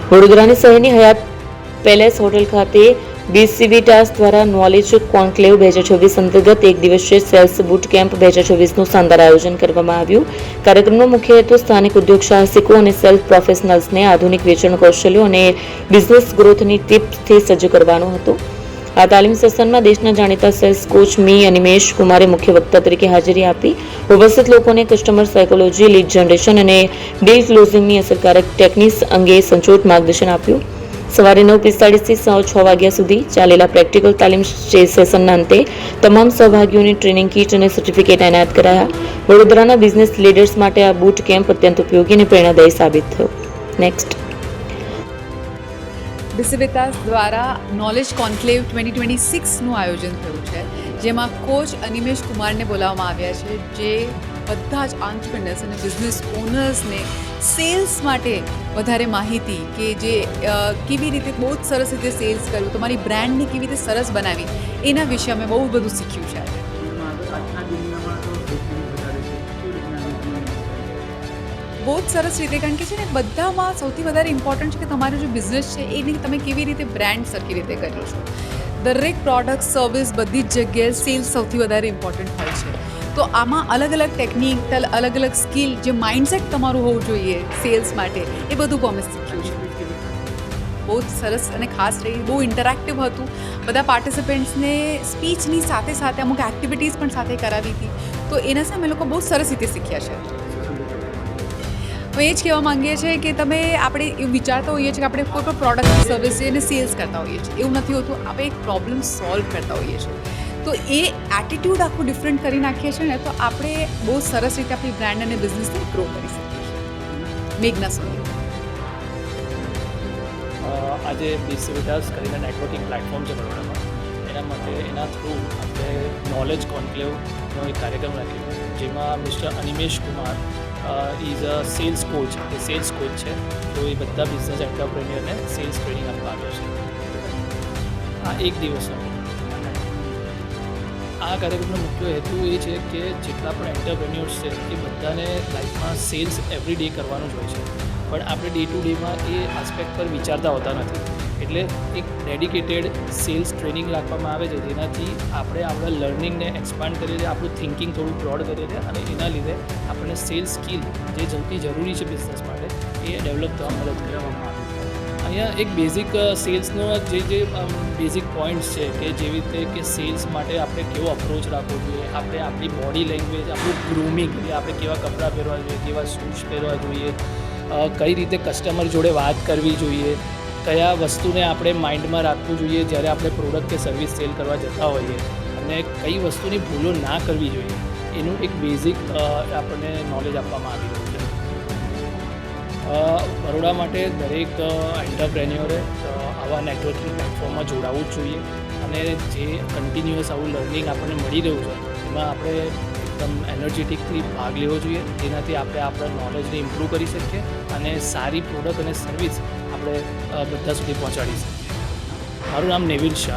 વડોદરાની શહેરની હયાત palace hotel ખાતે BCVTAS દ્વારા નોલેજ કોન્ક્લેવ 2024 અંતર્ગત એક દિવસીય સેલ્સ બુટ કેમ્પ 2024નું શાનદાર આયોજન કરવામાં આવ્યું. કાર્યક્રમનો મુખ્ય હેતુ સ્થાનિક ઉદ્યોગ સાહસિકો અને સેલ્ફ પ્રોફેશનલ્સને આધુનિક વેચાણ કૌશલ્યો અને બિઝનેસ ગ્રોથની ટિપ્સથી સજ્જ કરવાનો હતો. આ તાલીમ સેશનમાં દેશના જાણીતા સેલ્સ કોચ મી અનિમેશ કુમારે મુખ્ય વક્તા તરીકે હાજરી આપી ઉપસ્થિત લોકોને કસ્ટમર સાયકોલોજી, લીડ જનરેશન અને ડીલ ક્લોઝિંગની અસરકારક ટેકનિક્સ અંગે સચોટ માર્ગદર્શન આપ્યું. સવારે 9:45 થી 6 વાગ્યા સુધી ચાલેલા પ્રેક્ટિકલ તાલીમ સેશનના અંતે તમામ સહભાગીઓને ટ્રેનિંગ કીટ અને સર્ટિફિકેટ એનાયત કરાયા. વડોદરાના બિઝનેસ લીડર્સ માટે આ બુટ કેમ્પ અત્યંત ઉપયોગી અને પ્રેરણાદાયી સાબિત થયો. નેક્સ્ટ BCVTAS દ્વારા નોલેજ કોન્ક્લેવ 2026નું આયોજન થયું છે, જેમાં કોચ અનિમેશ કુમારને બોલાવવામાં આવ્યા છે, જે બધા જ આંત્રપ્રિનર્સ અને બિઝનેસ ઓનર્સને સેલ્સ માટે વધારે માહિતી કે જે કેવી રીતે બહુ જ સરસ રીતે સેલ્સ કરવું, તમારી બ્રાન્ડને કેવી રીતે સરસ બનાવી, એના વિશે અમે બહુ બધું શીખ્યું છે. બહુ જ સરસ રીતે, કારણ કે છે ને બધામાં સૌથી વધારે ઇમ્પોર્ટન્ટ છે કે તમારો જે બિઝનેસ છે એની તમે કેવી રીતે બ્રાન્ડ સરખી રીતે કર્યો છો. દરેક પ્રોડક્ટ, સર્વિસ, બધી જ જગ્યાએ સેલ્સ સૌથી વધારે ઇમ્પોર્ટન્ટ હોય છે. તો આમાં અલગ અલગ ટેકનિક, અલગ અલગ સ્કિલ, જે માઇન્ડસેટ તમારું હોવું જોઈએ સેલ્સ માટે, એ બધું પણ અમે શીખ્યું છે. બહુ જ સરસ અને ખાસ રહી, બહુ ઇન્ટરેક્ટિવ હતું. બધા પાર્ટિસિપન્ટ્સને સ્પીચની સાથે સાથે અમુક એક્ટિવિટીઝ પણ સાથે કરાવી હતી. તો એના સામે લોકો બહુ સરસ રીતે શીખ્યા છે. તો એ જ કહેવા માંગીએ છીએ કે આપણે એવું વિચારતા હોઈએ છીએ કે આપણે કોઈ પણ પ્રોડક્ટ, સર્વિસ છે એને સેલ્સ કરતા હોઈએ છીએ. એવું નથી હોતું. આપણે એક પ્રોબ્લેમ સોલ્વ કરતા હોઈએ છીએ. તો એ એટીટ્યૂડ આખું ડિફરન્ટ કરી નાખીએ છીએ ને, તો આપણે બહુ સરસ રીતે આપણી બ્રાન્ડ અને બિઝનેસને ગ્રો કરી શકીએ છીએ. મેઘના સોની. આજે BCVTAS કરીને નેટવર્કિંગ પ્લેટફોર્મ છે બરોડામાં, એના થ્રુ આપણે નોલેજ કોન્ક્લેવનો એક કાર્યક્રમ રાખ્યો, જેમાં mister Animesh Kumar is a sales coach, એ સેલ્સ કોચ છે. તો એ બધા બિઝનેસ એન્ટરપ્રેન્યોરને સેલ્સ ટ્રેનિંગ આપવા આવ્યા છે. આ એક દિવસનો આ કાર્યક્રમનો મુખ્ય હેતુ એ છે કે જેટલા પણ એન્ટરપ્રેન્યોર્સ છે એ બધાને લાઈફમાં સેલ્સ એવરી ડે કરવાનું જ હોય છે, પણ આપણે ડે ટુ ડેમાં એ આસ્પેક્ટ પર વિચારતા હોતા નથી. એટલે એક ડેડિકેટેડ સેલ્સ ટ્રેનિંગ રાખવામાં આવે છે, જેનાથી આપણે આપણા લર્નિંગને એક્સપાન્ડ કરીએ છીએ, આપણું થિંકિંગ થોડું બ્રોડ કરીએ છીએ, અને એના લીધે આપણને સેલ્સ સ્કિલ જે સૌથી જરૂરી છે બિઝનેસ માટે, એ ડેવલપ થવા મદદ કરવામાં આવે છે. અહીંયા એક બેઝિક સેલ્સનો જે બેઝિક પોઈન્ટ્સ છે કે જેવી રીતે કે સેલ્સ માટે આપણે કેવો અપ્રોચ રાખવો જોઈએ, આપણે આપણી બોડી લેંગ્વેજ, આપણું ગ્રૂમિંગ, આપણે કેવા કપડાં પહેરવા જોઈએ, કેવા શૂઝ પહેરવા જોઈએ, કઈ રીતે કસ્ટમર જોડે વાત કરવી જોઈએ, કયા વસ્તુને આપણે માઇન્ડમાં રાખવું જોઈએ જ્યારે આપણે પ્રોડક્ટ કે સર્વિસ સેલ કરવા જતા હોઈએ, અને કઈ વસ્તુની ભૂલો ના કરવી જોઈએ, એનું એક બેઝિક આપણને નોલેજ આપવામાં આવી રહ્યું છે. બરોડા માટે દરેક એન્ટરપ્રેન્યોરે આવા નેટવર્કિંગ પ્લેટફોર્મમાં જોડાવવું જ જોઈએ, અને જે કન્ટિન્યુઅસ આવું લર્નિંગ આપણને મળી રહ્યું છે એમાં આપણે એકદમ એનર્જેટિકથી ભાગ લેવો જોઈએ, જેનાથી આપણે આપણા નોલેજને ઇમ્પ્રૂવ કરી શકીએ અને સારી પ્રોડક્ટ અને સર્વિસ આપણે બધા સુધી પહોંચાડી શકીએ. મારું નામ નેવિલ શાહ.